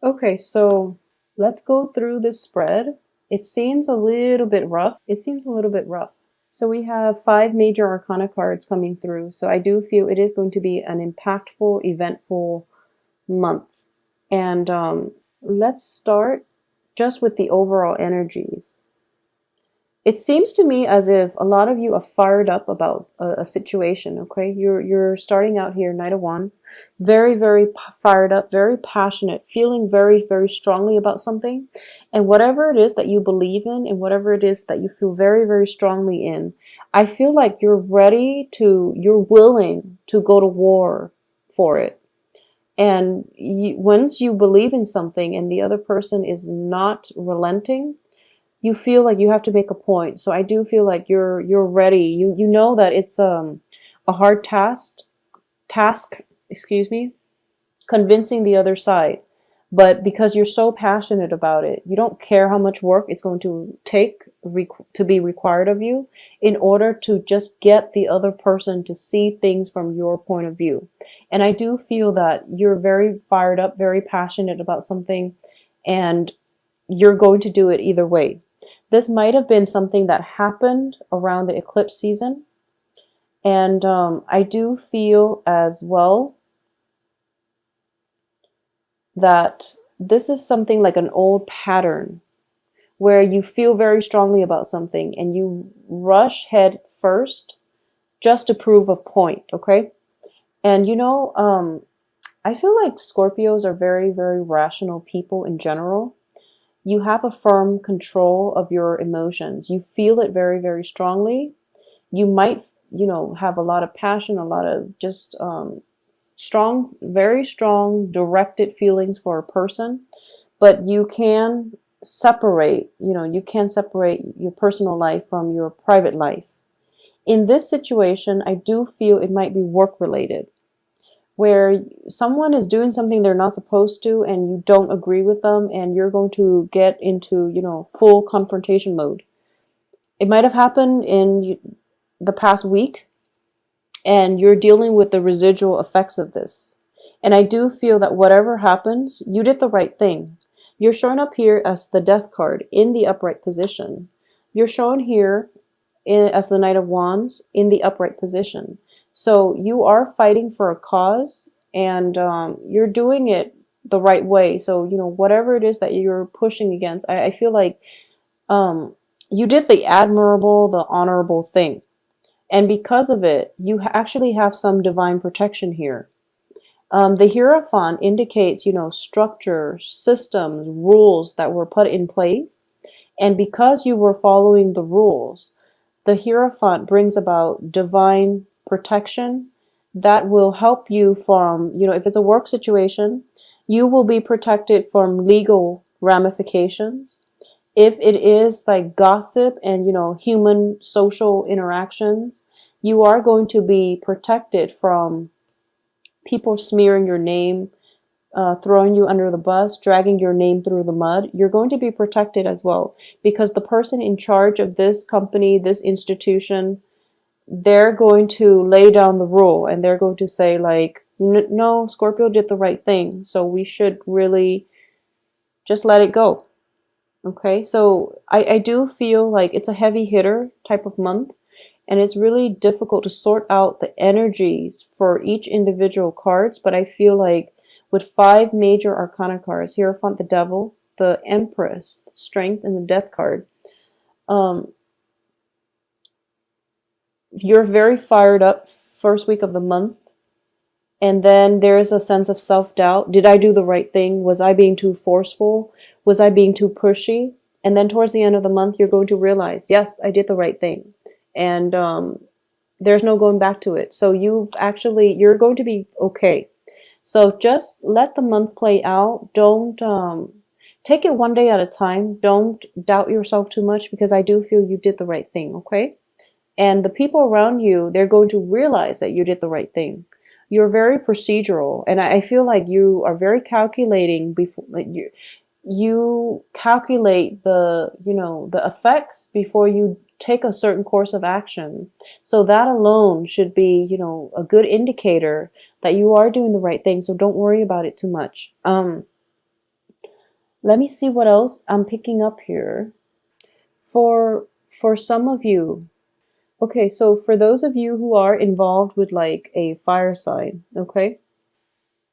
Okay, so let's go through this spread. It seems a little bit rough. So we have five major arcana cards coming through. So I do feel it is going to be an impactful, eventful month. And let's start just with the overall energies. It seems to me as if a lot of you are fired up about a situation. Okay, you're starting out here, Knight of Wands, very fired up, very passionate, feeling very strongly about something, and whatever it is that you believe in, and whatever it is that you feel very strongly in, I feel like you're willing to go to war for it. And once you believe in something and the other person is not relenting, you feel like you have to make a point. So I do feel like you're ready. You know that it's a hard task, excuse me, convincing the other side. But because you're so passionate about it, you don't care how much work it's going to take to be required of you in order to just get the other person to see things from your point of view. And I do feel that you're very fired up, very passionate about something, and you're going to do it either way. This might have been something that happened around the eclipse season. And I do feel as well that this is something like an old pattern where you feel very strongly about something and you rush head first just to prove a point, okay? And I feel like Scorpios are very rational people in general. You have a firm control of your emotions. You feel it very strongly. You might, have a lot of passion, a lot of just strong, very strong, directed feelings for a person, but you can separate your personal life from your private life. In this situation, I do feel it might be work related, where someone is doing something they're not supposed to and you don't agree with them and you're going to get into, full confrontation mode. It might have happened in the past week and you're dealing with the residual effects of this. And I do feel that whatever happens, you did the right thing. You're shown up here as the Death card in the upright position. You're shown here as the Knight of Wands in the upright position. So you are fighting for a cause, and you're doing it the right way. So, whatever it is that you're pushing against, I feel like you did the admirable, the honorable thing. And because of it, you actually have some divine protection here. The Hierophant indicates, structure, systems, rules that were put in place. And because you were following the rules, the Hierophant brings about divine protection that will help you from, if it's a work situation, you will be protected from legal ramifications. If it is like gossip and, human social interactions, you are going to be protected from people smearing your name, throwing you under the bus, dragging your name through the mud. You're going to be protected as well because the person in charge of this company, this institution, they're going to lay down the rule and they're going to say like, no, Scorpio did the right thing. So we should really just let it go. Okay, so I do feel like it's a heavy hitter type of month, and it's really difficult to sort out the energies for each individual cards, but I feel like with five major arcana cards, Hierophant, the Devil, the Empress, the Strength, and the Death card, um, you're very fired up first week of the month, and then there's a sense of self-doubt. Did I do the right thing? Was I being too forceful? Was I being too pushy? And then towards the end of the month, you're going to realize, yes, I did the right thing. And there's no going back to it. So you're going to be okay. So just let the month play out. Don't take it one day at a time. Don't doubt yourself too much because I do feel you did the right thing, okay? And the people around you, they're going to realize that you did the right thing. You're very procedural, and I feel like you are very calculating before like you calculate the effects before you take a certain course of action. So that alone should be, a good indicator that you are doing the right thing. So don't worry about it too much. Let me see what else I'm picking up here. For some of you, okay, so for those of you who are involved with like a fire sign, okay,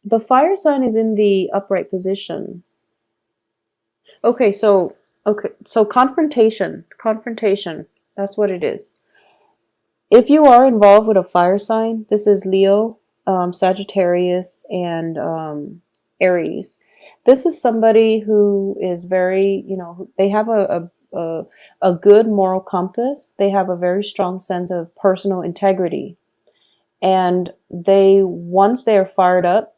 the fire sign is in the upright position. Okay, so confrontation. That's what it is. If you are involved with a fire sign, this is Leo, Sagittarius, and Aries. This is somebody who is very, they have a good moral compass. They have a very strong sense of personal integrity. And once they are fired up,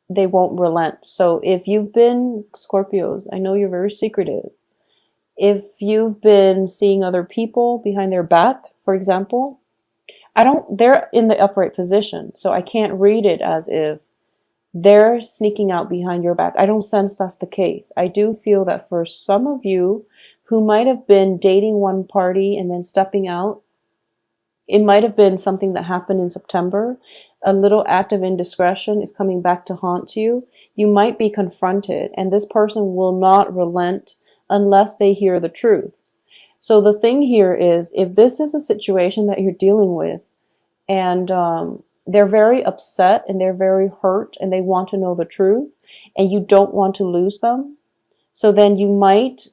they won't relent. So if you've been Scorpios, I know you're very secretive. If you've been seeing other people behind their back, for example, they're in the upright position, so I can't read it as if they're sneaking out behind your back. I don't sense that's the case. I do feel that for some of you who might have been dating one party and then stepping out, it might have been something that happened in September. A little act of indiscretion is coming back to haunt you. You might be confronted, and this person will not relent unless they hear the truth. So the thing here is, if this is a situation that you're dealing with, and they're very upset and they're very hurt and they want to know the truth, and you don't want to lose them, so then you might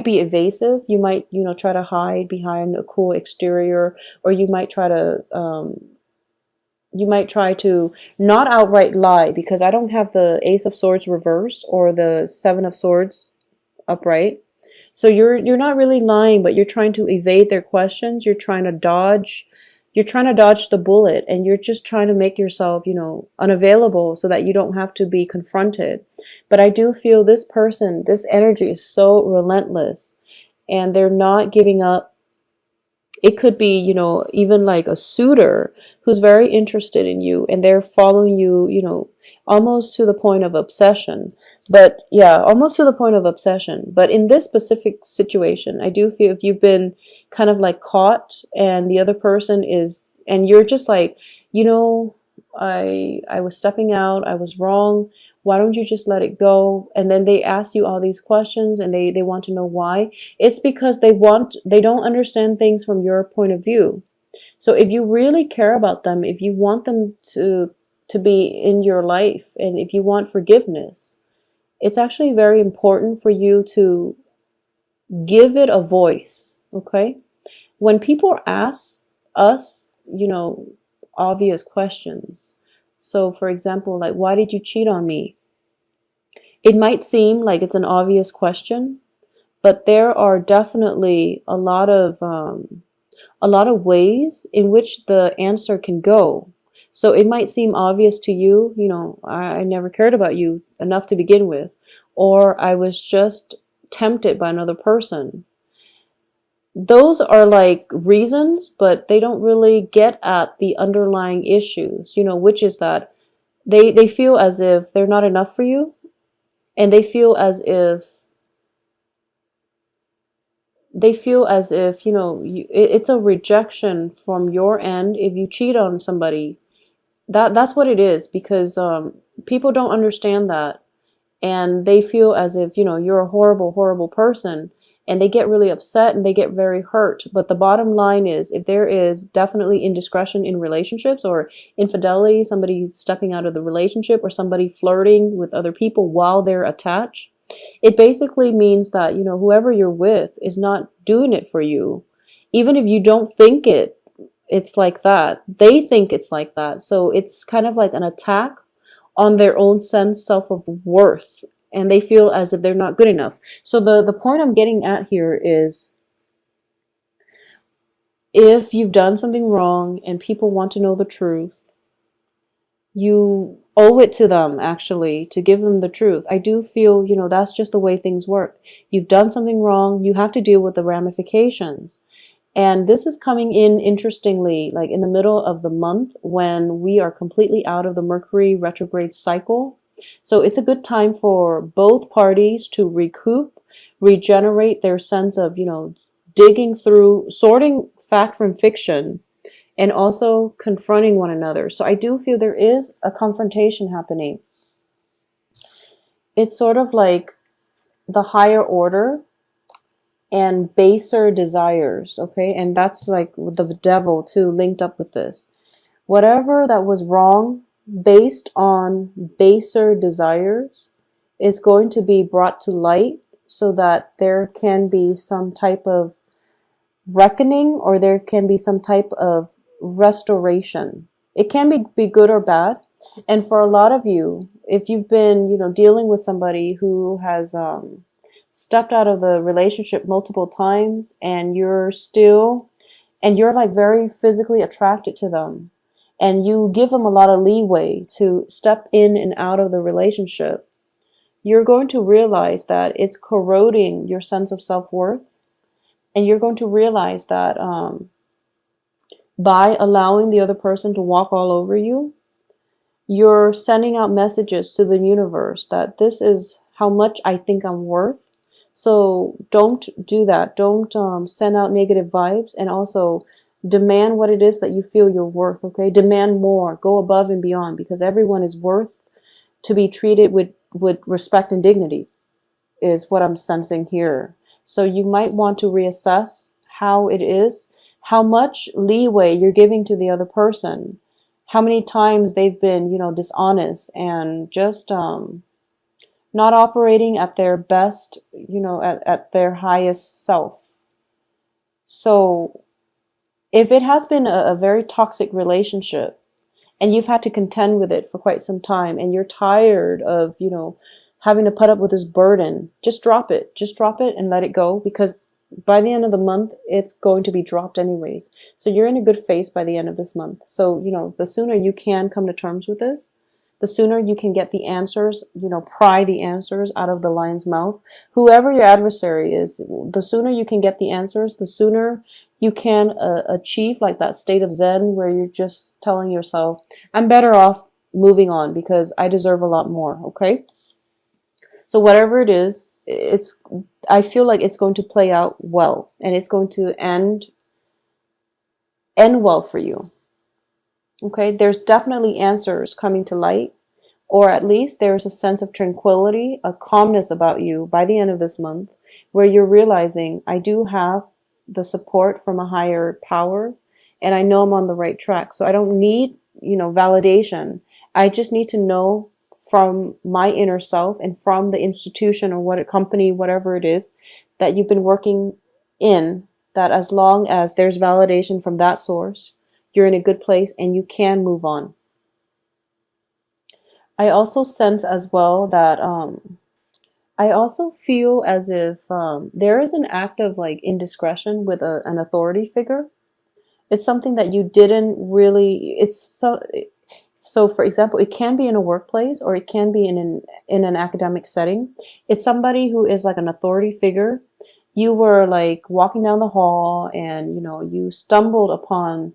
be evasive. You might try to hide behind a cool exterior, or you might try to not outright lie, because I don't have the Ace of Swords reverse or the Seven of Swords upright. So you're not really lying, but you're trying to evade their questions. You're trying to dodge the bullet, and you're just trying to make yourself, unavailable so that you don't have to be confronted. But I do feel this person, this energy is so relentless, and they're not giving up. It could be, even like a suitor who's very interested in you, and they're following you, almost to the point of obsession. But yeah, almost to the point of obsession. But in this specific situation, I do feel if you've been kind of like caught, and the other person is, and you're just like, I was stepping out, I was wrong. Why don't you just let it go? And then they ask you all these questions, and they want to know why. It's because they don't understand things from your point of view. So if you really care about them, if you want them to be in your life, and if you want forgiveness, it's actually very important for you to give it a voice, okay? When people ask us, obvious questions. So for example, like, why did you cheat on me? It might seem like it's an obvious question, but there are definitely a lot of ways in which the answer can go. So it might seem obvious to you, I never cared about you enough to begin with, or I was just tempted by another person. Those are like reasons, but they don't really get at the underlying issues, which is that they feel as if they're not enough for you, and they feel as if it's a rejection from your end if you cheat on somebody. That's what it is, because people don't understand that, and they feel as if you're a horrible person, and they get really upset and they get very hurt. But the bottom line is, if there is definitely indiscretion in relationships, or infidelity, somebody stepping out of the relationship, or somebody flirting with other people while they're attached, it basically means that whoever you're with is not doing it for you. Even if you don't think it's like that, they think it's like that. So it's kind of like an attack on their own self of worth, and they feel as if they're not good enough. So the point I'm getting at here is, if you've done something wrong and people want to know the truth, you owe it to them, actually, to give them the truth. I do feel, that's just the way things work. You've done something wrong, you have to deal with the ramifications. And this is coming in, interestingly, like in the middle of the month, when we are completely out of the Mercury retrograde cycle. So it's a good time for both parties to recoup, regenerate their sense of, digging through, sorting fact from fiction, and also confronting one another. So I do feel there is a confrontation happening. It's sort of like the higher order and baser desires, okay? And that's like the devil too, linked up with this. Whatever that was wrong based on baser desires is going to be brought to light so that there can be some type of reckoning, or there can be some type of restoration. It can be good or bad. And for a lot of you, if you've been, dealing with somebody who has stepped out of the relationship multiple times, and you're like very physically attracted to them, and you give them a lot of leeway to step in and out of the relationship, you're going to realize that it's corroding your sense of self-worth. And you're going to realize that by allowing the other person to walk all over you, you're sending out messages to the universe that this is how much I think I'm worth. So don't do that. Don't send out negative vibes, and also demand what it is that you feel you're worth, okay? Demand more. Go above and beyond, because everyone is worth to be treated with respect and dignity, is what I'm sensing here. So you might want to reassess how it is, how much leeway you're giving to the other person, how many times they've been, dishonest and just not operating at their best, at their highest self. So if it has been a very toxic relationship and you've had to contend with it for quite some time, and you're tired of, having to put up with this burden, just drop it. Just drop it and let it go, because by the end of the month, it's going to be dropped anyways. So you're in a good phase by the end of this month. So, the sooner you can come to terms with this, the sooner you can get the answers, pry the answers out of the lion's mouth. Whoever your adversary is, the sooner you can get the answers, the sooner you can achieve like that state of Zen where you're just telling yourself, I'm better off moving on because I deserve a lot more, okay? So whatever it is, I feel like it's going to play out well, and it's going to end well for you. Okay, there's definitely answers coming to light, or at least there's a sense of tranquility, a calmness about you by the end of this month, where you're realizing, I do have the support from a higher power, and I know I'm on the right track. So I don't need, validation. I just need to know from my inner self and from the institution or what a company, whatever it is that you've been working in, that as long as there's validation from that source, you're in a good place and you can move on. I also sense as well that I also feel as if there is an act of like indiscretion with an authority figure. It's something that you didn't really, so for example, it can be in a workplace, or it can be in an academic setting. It's somebody who is like an authority figure. You were like walking down the hall, and you stumbled upon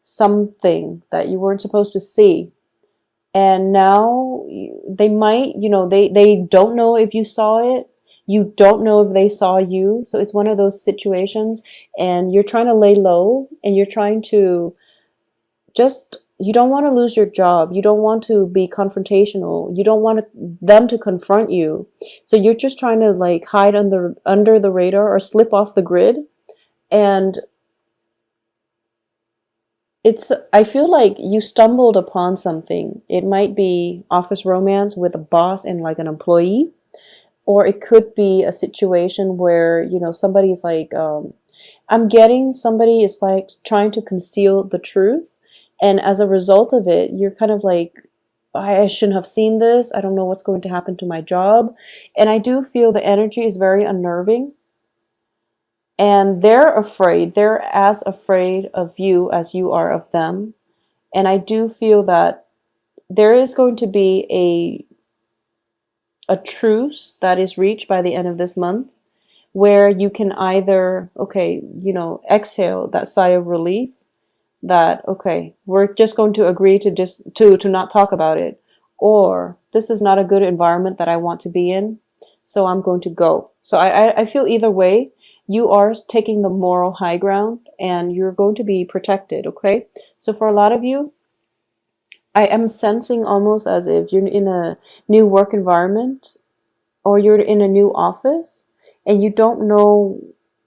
something that you weren't supposed to see. And now they might, they don't know if you saw it. You don't know if they saw you. So it's one of those situations, and you're trying to lay low, and you're trying to you don't want to lose your job. You don't want to be confrontational. You don't want them to confront you. So you're just trying to like hide under the radar or slip off the grid. And I feel like you stumbled upon something. It might be office romance with a boss and like an employee, or it could be a situation where, somebody's like, I'm getting somebody is like trying to conceal the truth. And as a result of it, you're kind of like, I shouldn't have seen this. I don't know what's going to happen to my job. And I do feel the energy is very unnerving. And they're afraid. They're as afraid of you as you are of them. And I do feel that there is going to be a truce that is reached by the end of this month, where you can either, exhale that sigh of relief, that, okay, we're just going to agree to not talk about it, or this is not a good environment that I want to be in, so I'm going to go. So I feel either way, you are taking the moral high ground, and you're going to be protected, okay? So for a lot of you, I am sensing almost as if you're in a new work environment, or you're in a new office and you don't know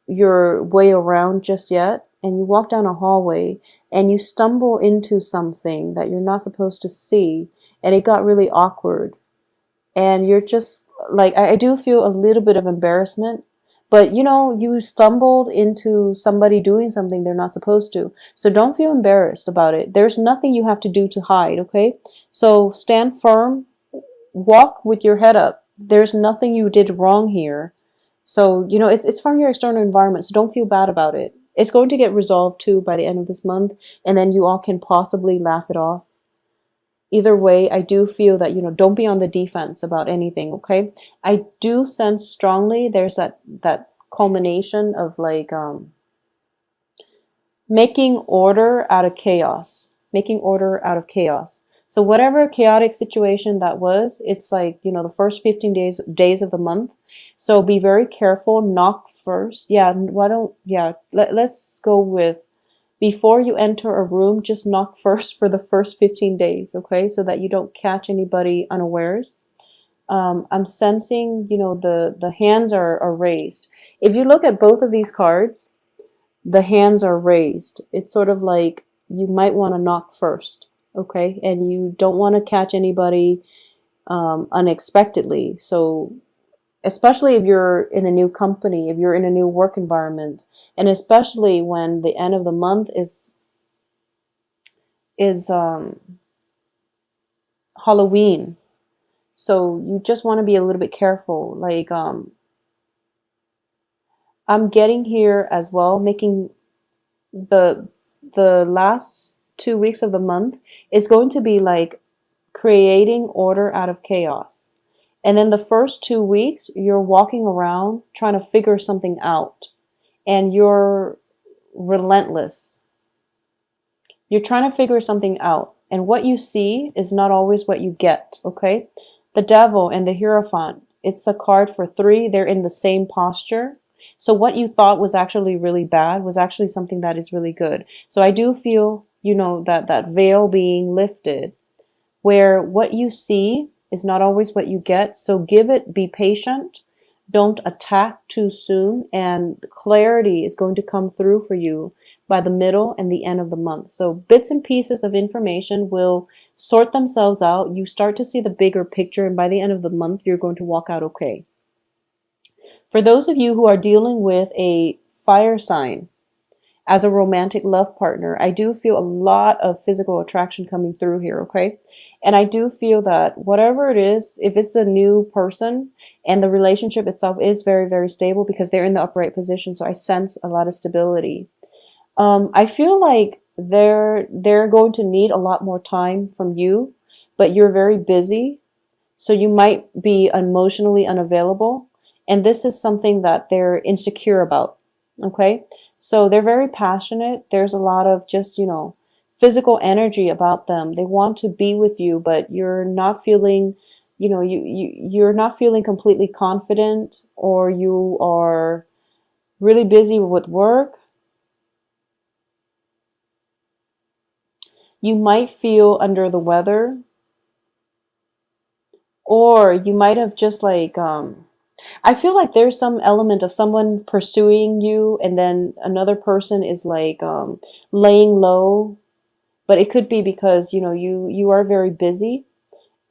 your way around just yet, and you walk down a hallway and you stumble into something that you're not supposed to see, and it got really awkward, and you're just like, I do feel a little bit of embarrassment, but you know, you stumbled into somebody doing something they're not supposed to. So don't feel embarrassed about it. There's nothing you have to do to hide, okay? So stand firm, walk with your head up. There's nothing you did wrong here. So, you know, it's from your external environment, so don't feel bad about it. It's going to get resolved too by the end of this month, and then you all can possibly laugh it off. Either way, I do feel that, you know, don't be on the defense about anything, okay? I do sense strongly there's that culmination of like making order out of chaos. Making order out of chaos. So whatever chaotic situation that was, it's like, you know, the first 15 days of the month. So be very careful, knock first. Yeah, why don't, yeah, let's go with, before you enter a room, just knock first for the first 15 days, okay? So that you don't catch anybody unawares. I'm sensing, you know, the hands are raised. If you look at both of these cards, the hands are raised. It's sort of like you might want to knock first, okay? And you don't want to catch anybody unexpectedly. So especially if you're in a new company, if you're in a new work environment, and especially when the end of the month is Halloween. So you just want to be a little bit careful. Like I'm getting here as well, making the last 2 weeks of the month is going to be like creating order out of chaos. And then the first 2 weeks, you're walking around trying to figure something out. And you're relentless. You're trying to figure something out. And what you see is not always what you get, okay? The Devil and the Hierophant, it's a card for 3. They're in the same posture. So what you thought was actually really bad was actually something that is really good. So I do feel, you know, that veil being lifted, where what you see is not always what you get. So be patient. Don't attack too soon, and clarity is going to come through for you by the middle and the end of the month. So bits and pieces of information will sort themselves out. You start to see the bigger picture, and by the end of the month, you're going to walk out okay. For those of you who are dealing with a fire sign as a romantic love partner, I do feel a lot of physical attraction coming through here, okay? And I do feel that whatever it is, if it's a new person and the relationship itself is very, very stable because they're in the upright position, so I sense a lot of stability. I feel like they're going to need a lot more time from you, but you're very busy, so you might be emotionally unavailable, and this is something that they're insecure about, okay? So they're very passionate. There's a lot of just, you know, physical energy about them. They want to be with you, but you're not feeling, you know, you're not feeling completely confident, or you are really busy with work. You might feel under the weather, or you might have just like I feel like there's some element of someone pursuing you, and then another person is like laying low, but it could be because, you know, you are very busy,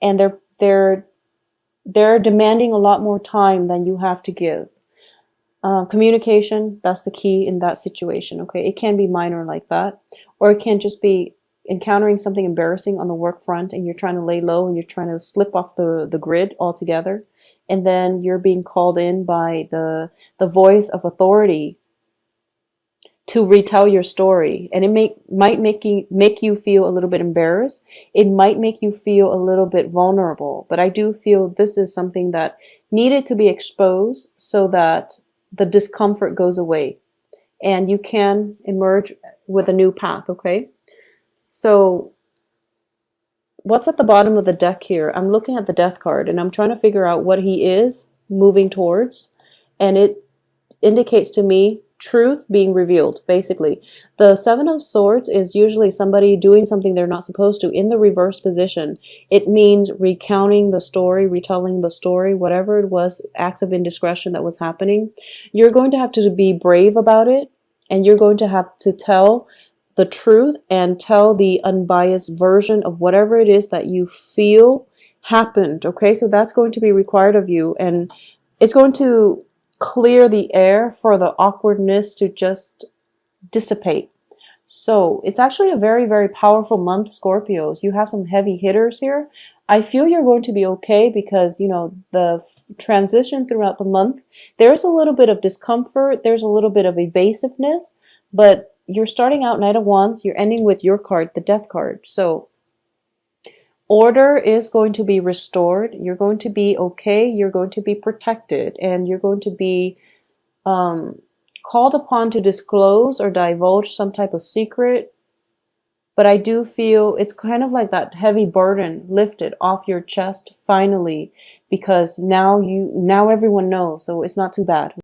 and they're demanding a lot more time than you have to give. Communication, that's the key in that situation, okay? It can be minor like that, or it can just be encountering something embarrassing on the work front, and you're trying to lay low and you're trying to slip off the grid altogether, and then you're being called in by the voice of authority to retell your story, and it might make you feel a little bit embarrassed. It might make you feel a little bit vulnerable, but I do feel this is something that needed to be exposed so that the discomfort goes away and you can emerge with a new path, okay? So what's at the bottom of the deck here? I'm looking at the Death card and I'm trying to figure out what he is moving towards, and it indicates to me truth being revealed, basically. The Seven of Swords is usually somebody doing something they're not supposed to in the reverse position. It means recounting the story, retelling the story, whatever it was, acts of indiscretion that was happening. You're going to have to be brave about it, and you're going to have to tell the truth and tell the unbiased version of whatever it is that you feel happened. Okay, so that's going to be required of you, and it's going to clear the air for the awkwardness to just dissipate. So it's actually a very, very powerful month, Scorpios. You have some heavy hitters here. I feel you're going to be okay because, you know, the transition throughout the month, there's a little bit of discomfort, there's a little bit of evasiveness, but you're starting out Knight of Wands, you're ending with your card, the Death card. So order is going to be restored. You're going to be okay. You're going to be protected, and you're going to be called upon to disclose or divulge some type of secret. But I do feel it's kind of like that heavy burden lifted off your chest finally, because now everyone knows, so it's not too bad.